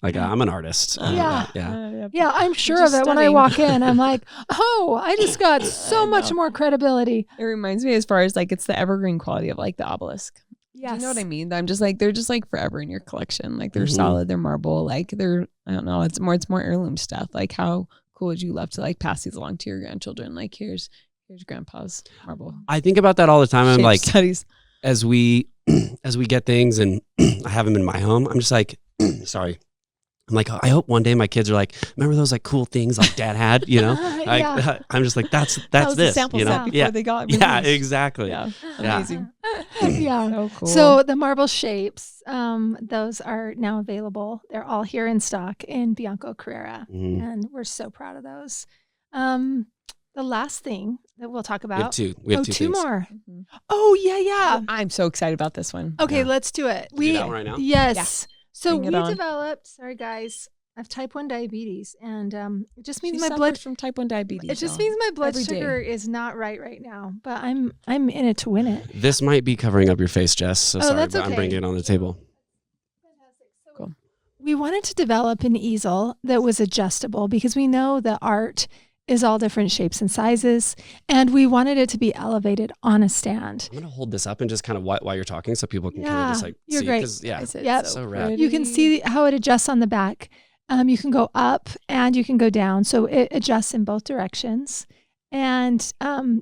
Speaker 3: like I'm an artist.
Speaker 2: Yeah, I'm sure of it. When I walk in, I'm like, oh, I just got so much more credibility.
Speaker 4: It reminds me as far as like it's the evergreen quality of like the obelisk.
Speaker 2: Yes.
Speaker 4: Do you know what I mean? I'm just like, they're just like forever in your collection. Like they're solid, they're marble, like they're, I don't know, it's more heirloom stuff. Like how cool would you love to like pass these along to your grandchildren? Like here's grandpa's marble.
Speaker 3: I think about that all the time. I'm like,
Speaker 4: studies.
Speaker 3: as we get things and I have them in my home, I'm just like, sorry. I'm like, I hope one day my kids are like, remember those like cool things like dad had, I'm just like, that's
Speaker 4: that
Speaker 3: this,
Speaker 4: sample set before they got released.
Speaker 3: Yeah, exactly.
Speaker 4: Yeah. Amazing.
Speaker 2: Yeah.
Speaker 4: So cool.
Speaker 2: So the marble shapes, those are now available. They're all here in stock in Bianco Carrera, and we're so proud of those. The last thing that we'll talk about.
Speaker 3: We have two
Speaker 2: two
Speaker 3: things.
Speaker 2: more. Oh, yeah.
Speaker 4: I'm so excited about this one.
Speaker 2: Okay, let's do it.
Speaker 3: Do that one right now?
Speaker 2: Yes. So
Speaker 4: Bring
Speaker 2: we
Speaker 4: it on.
Speaker 2: developed, sorry guys, I have type 1 diabetes, and it just means
Speaker 4: She
Speaker 2: my
Speaker 4: suffers
Speaker 2: blood
Speaker 4: from type 1 diabetes.
Speaker 2: It just means my blood
Speaker 4: Every day.
Speaker 2: sugar is not right now, but I'm in it to win it.
Speaker 3: This might be covering up your face, Jess. So sorry,
Speaker 2: that's
Speaker 3: but I'm
Speaker 2: okay.
Speaker 3: bringing it on the table.
Speaker 4: Cool.
Speaker 2: We wanted to develop an easel that was adjustable because we know that art is all different shapes and sizes, and we wanted it to be elevated on a stand.
Speaker 3: I'm going to hold this up and just kind of while you're talking so people can kind of just like
Speaker 2: you're
Speaker 3: see.
Speaker 2: great.
Speaker 3: 'Cause, yeah,
Speaker 2: Yep.
Speaker 3: so rad.
Speaker 2: You can see how it adjusts on the back. You can go up and you can go down, so it adjusts in both directions. And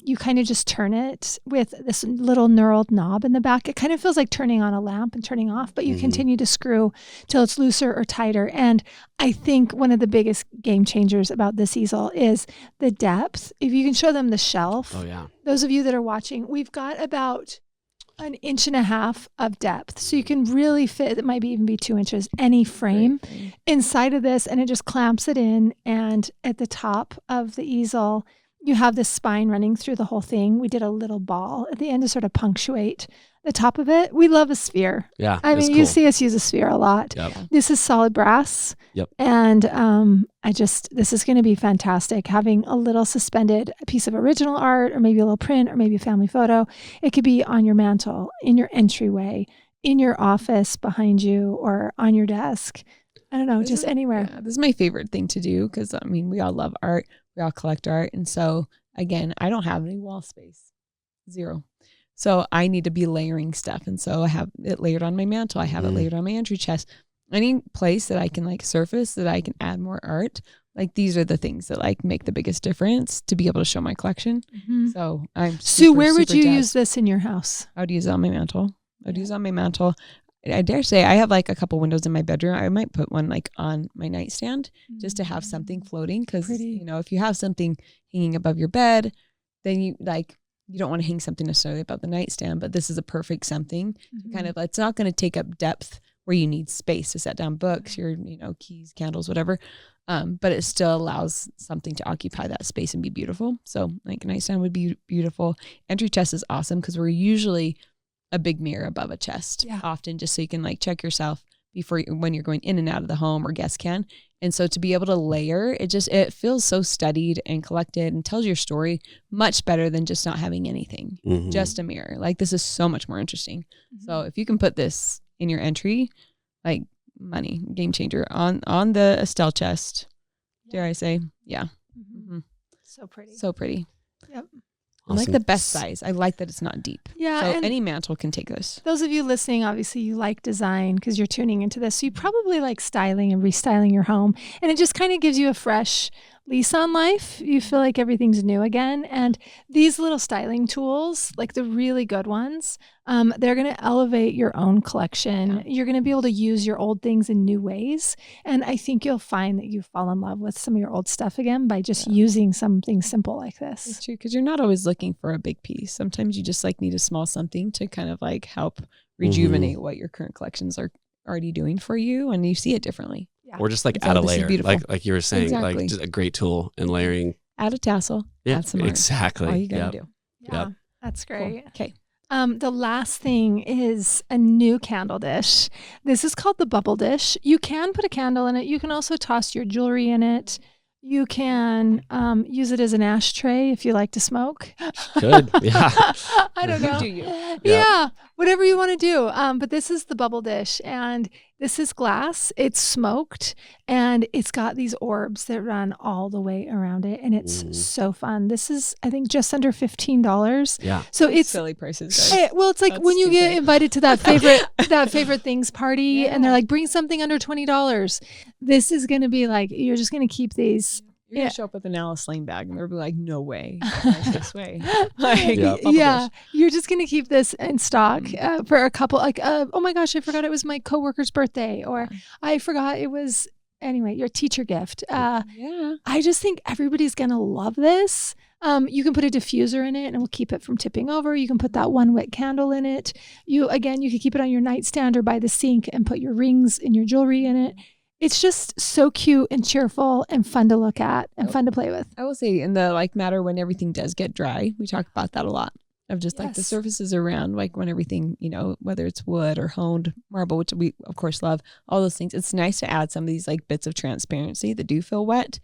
Speaker 2: you kind of just turn it with this little knurled knob in the back. It kind of feels like turning on a lamp and turning off, but you continue to screw till it's looser or tighter. And I think one of the biggest game changers about this easel is the depth. If you can show them the shelf, those of you that are watching, we've got about 1.5 inches of depth. So you can really fit, it might even be 2 inches, any frame inside of this, and it just clamps it in. And at the top of the easel, you have this spine running through the whole thing. We did a little ball at the end to sort of punctuate the top of it. We love a sphere.
Speaker 3: Yeah.
Speaker 2: I mean, you see us use a sphere a lot.
Speaker 3: Yep.
Speaker 2: This is solid brass.
Speaker 3: Yep.
Speaker 2: And this is going to be fantastic. Having a little suspended piece of original art, or maybe a little print, or maybe a family photo. It could be on your mantle, in your entryway, in your office behind you, or on your desk. I don't know, just anywhere.
Speaker 4: Yeah, this is my favorite thing to do because, I mean, we all love art. We all collect art. And so, again, I don't have any wall space. 0. So I need to be layering stuff. And so I have it layered on my mantle. I have it layered on my entry chest. Any place that I can like surface that I can add more art. Like these are the things that like make the biggest difference to be able to show my collection. So I'm
Speaker 2: Sue, where would you
Speaker 4: jazzed.
Speaker 2: use this in your house?
Speaker 4: I would use it on my mantle. I'd use it on my mantle. I dare say I have like a couple windows in my bedroom. I might put one like on my nightstand just to have something floating. Cause you know, if you have something hanging above your bed, then you don't want to hang something necessarily above the nightstand, but this is a perfect something to kind of, it's not going to take up depth where you need space to set down books, your, keys, candles, whatever. But it still allows something to occupy that space and be beautiful. So like a nightstand would be beautiful. Entry chest is awesome because we're usually a big mirror above a chest often, just so you can like check yourself when you're going in and out of the home, or guests can. And so to be able to layer, it feels so studied and collected and tells your story much better than just not having anything, just a mirror. Like this is so much more interesting. So if you can put this in your entry, like money, game changer on the Astell Chest. dare I say. Yeah.
Speaker 2: Mm-hmm. So pretty.
Speaker 4: So pretty.
Speaker 2: Yep.
Speaker 4: I like the best size. I like that it's not deep.
Speaker 2: Yeah.
Speaker 4: So
Speaker 2: and
Speaker 4: any mantle can take this.
Speaker 2: those of you listening, obviously you like design because you're tuning into this. So you probably like styling and restyling your home. And it just kind of gives you a fresh lease on life. You feel like everything's new again. And these little styling tools, like the really good ones, they're going to elevate your own collection. Yeah. You're going to be able to use your old things in new ways. And I think you'll find that you fall in love with some of your old stuff again by just using something simple like this.
Speaker 4: It's true, because you're not always looking for a big piece. Sometimes you just like need a small something to kind of like help rejuvenate what your current collections are already doing for you, and you see it differently.
Speaker 2: Yeah.
Speaker 3: Or just like
Speaker 4: It's
Speaker 3: add a
Speaker 4: this is
Speaker 3: layer,
Speaker 4: beautiful.
Speaker 3: like you were saying,
Speaker 4: Exactly.
Speaker 3: like just a great tool in layering.
Speaker 4: Add a tassel.
Speaker 3: Yeah,
Speaker 4: add some art.
Speaker 3: exactly.
Speaker 4: All you gotta do.
Speaker 2: Yeah,
Speaker 3: Yep.
Speaker 2: that's great.
Speaker 4: Cool. Okay.
Speaker 2: The last thing is a new candle dish. This is called the bubble dish. You can put a candle in it. You can also toss your jewelry in it. You can use it as an ashtray if you like to smoke.
Speaker 3: Good. Yeah.
Speaker 2: I don't know.
Speaker 4: Do you?
Speaker 2: Yeah, whatever you want to do. But this is the bubble dish, and this is glass. It's smoked, and it's got these orbs that run all the way around it, and it's so fun. This is, I think, just under $15.
Speaker 3: Yeah.
Speaker 2: So it's
Speaker 4: silly prices. Guys.
Speaker 2: well, it's like
Speaker 4: That's
Speaker 2: when you get
Speaker 4: stupid.
Speaker 2: invited to that favorite things party, and they're like, bring something under $20. This is going to be like, you're just going to keep these.
Speaker 4: You're gonna show up with an Alice Lane bag, and they'll be like, "No way, this way." Like,
Speaker 2: Yeah, you're just gonna keep this in stock for a couple. Like, oh my gosh, I forgot it was my coworker's birthday, or I forgot it was anyway your teacher gift. I just think everybody's gonna love this. You can put a diffuser in it, and it will keep it from tipping over. You can put that one wick candle in it. You can keep it on your nightstand or by the sink, and put your rings and your jewelry in it. It's just so cute and cheerful and fun to look at and fun to play with.
Speaker 4: I will say, in the like matter when everything does get dry, we talk about that a lot. Of just like the surfaces around, like when everything, whether it's wood or honed marble, which we of course love, all those things. It's nice to add some of these like bits of transparency that do feel wet.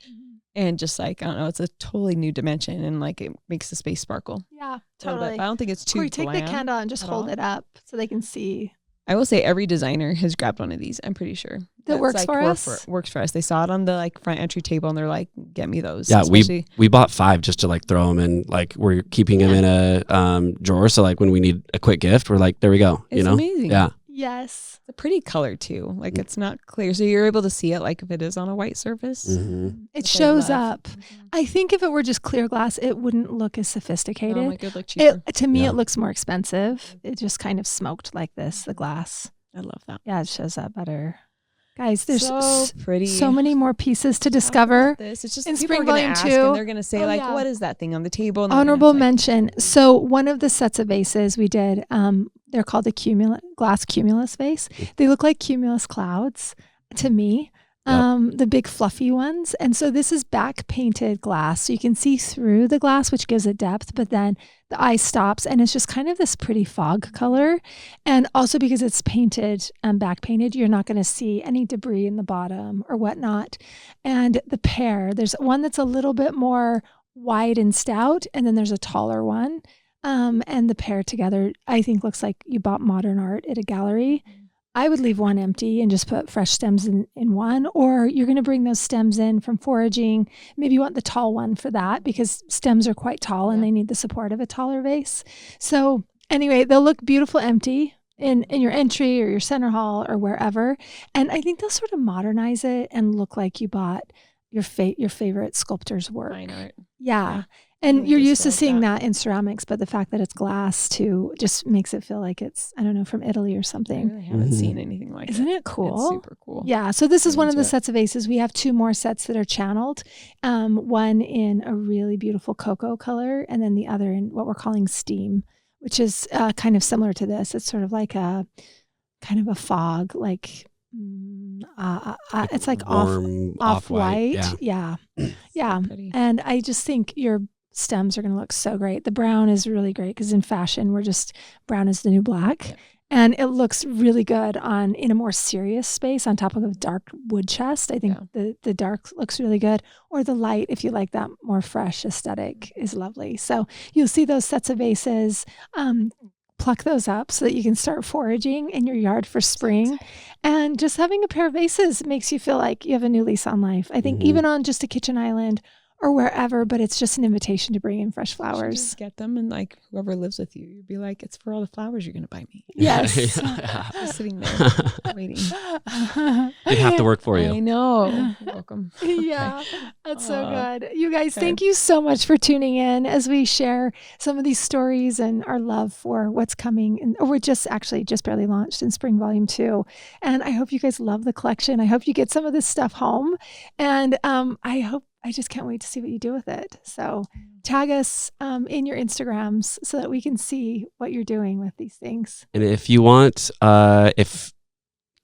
Speaker 4: And just like, I don't know, it's a totally new dimension, and like it makes the space sparkle.
Speaker 2: Yeah, totally.
Speaker 4: I don't think it's too
Speaker 2: Corey, take the candle and just hold it up so they can see.
Speaker 4: I will say every designer has grabbed one of these. I'm pretty sure
Speaker 2: that works for us.
Speaker 4: Works for us. They saw it on the like front entry table, and they're like, "Get me those."
Speaker 3: Yeah, we bought 5 just to like throw them in. Like we're keeping them in a drawer, so like when we need a quick gift, we're like, there we go.
Speaker 4: It's amazing.
Speaker 3: Yeah.
Speaker 2: Yes.
Speaker 4: It's a pretty color too. Like it's not clear, so you're able to see it like if it is on a white surface.
Speaker 2: It shows up. I think if it were just clear glass, it wouldn't look as sophisticated.
Speaker 4: It would look cheaper.
Speaker 2: To me, it looks more expensive. It just kind of smoked like this, the glass.
Speaker 4: I love that.
Speaker 2: Yeah, it shows up better. Guys, there's
Speaker 4: so pretty.
Speaker 2: So many more pieces to discover.
Speaker 4: This. It's just
Speaker 2: in
Speaker 4: Spring
Speaker 2: Volume 2.
Speaker 4: And they're going to say what is that thing on the table? And
Speaker 2: honorable mention. So one of the sets of vases we did, they're called a glass cumulus vase. They look like cumulus clouds to me. The big fluffy ones. And so this is back painted glass. So you can see through the glass, which gives it depth, but then the eye stops and it's just kind of this pretty fog color. And also because it's painted and back painted, you're not going to see any debris in the bottom or whatnot. And the pear, there's one that's a little bit more wide and stout, and then there's a taller one. And the pair together, I think looks like you bought modern art at a gallery. I would leave one empty and just put fresh stems in one, or you're going to bring those stems in from foraging. Maybe you want the tall one for that because stems are quite tall and they need the support of a taller vase. So anyway, they'll look beautiful empty in your entry or your center hall or wherever. And I think they'll sort of modernize it and look like you bought your favorite sculptor's work.
Speaker 4: Fine art.
Speaker 2: Yeah. And you're used to seeing that in ceramics, but the fact that it's glass too just makes it feel like it's, I don't know, from Italy or something.
Speaker 4: I really haven't seen anything like
Speaker 2: Isn't it cool?
Speaker 4: It's super cool.
Speaker 2: Yeah. So this is one of the sets of vases. We have 2 more sets that are channeled. One in a really beautiful cocoa color, and then the other in what we're calling steam, which is kind of similar to this. It's sort of like a kind of a fog, like it's like off white. Yeah. And I just think your stems are going to look so great. The brown is really great because in fashion, brown is the new black. And it looks really good in a more serious space on top of a dark wood chest. I think the dark looks really good. Or the light, if you like that more fresh aesthetic, is lovely. So you'll see those sets of vases. pluck those up so that you can start foraging in your yard for spring. And just having a pair of vases makes you feel like you have a new lease on life. I think even on just a kitchen island or wherever, but it's just an invitation to bring in fresh flowers.
Speaker 4: Just get them, and like whoever lives with you, you'd be like, it's for all the flowers you're going to buy me.
Speaker 2: Yes.
Speaker 4: Just sitting there waiting.
Speaker 3: They'd have to work for you.
Speaker 4: I know. You're welcome.
Speaker 2: Yeah, that's so good. You guys, thank you so much for tuning in as we share some of these stories and our love for what's coming. And we're just barely launched in Spring Volume 2. And I hope you guys love the collection. I hope you get some of this stuff home. And I just can't wait to see what you do with it. So tag us in your Instagrams so that we can see what you're doing with these things.
Speaker 3: And if you want, go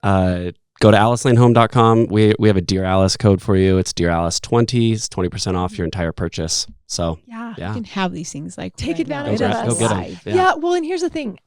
Speaker 3: to alicelanehome.com. We have a Dear Alice code for you. It's Dear Alice 20. It's 20% off your entire purchase. So
Speaker 2: yeah.
Speaker 4: You can have these things like
Speaker 2: take advantage of us.
Speaker 3: Go get them.
Speaker 2: Yeah. Well, and here's the thing: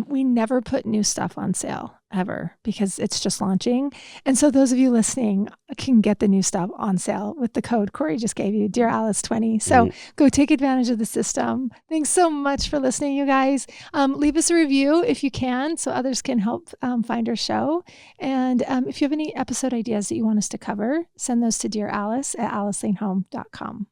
Speaker 2: we never put new stuff on sale ever because it's just launching. And so those of you listening can get the new stuff on sale with the code Corey just gave you, Dear Alice 20. So go take advantage of the system. Thanks so much for listening, you guys. Leave us a review if you can, so others can help find our show. And if you have any episode ideas that you want us to cover, send those to Dear Alice at alicelanehome.com.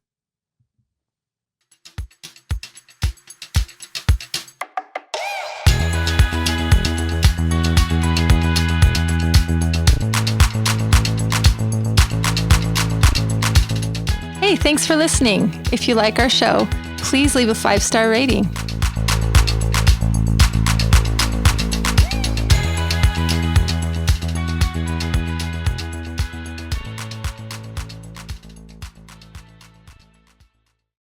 Speaker 2: Hey, thanks for listening. If you like our show, please leave a 5-star rating.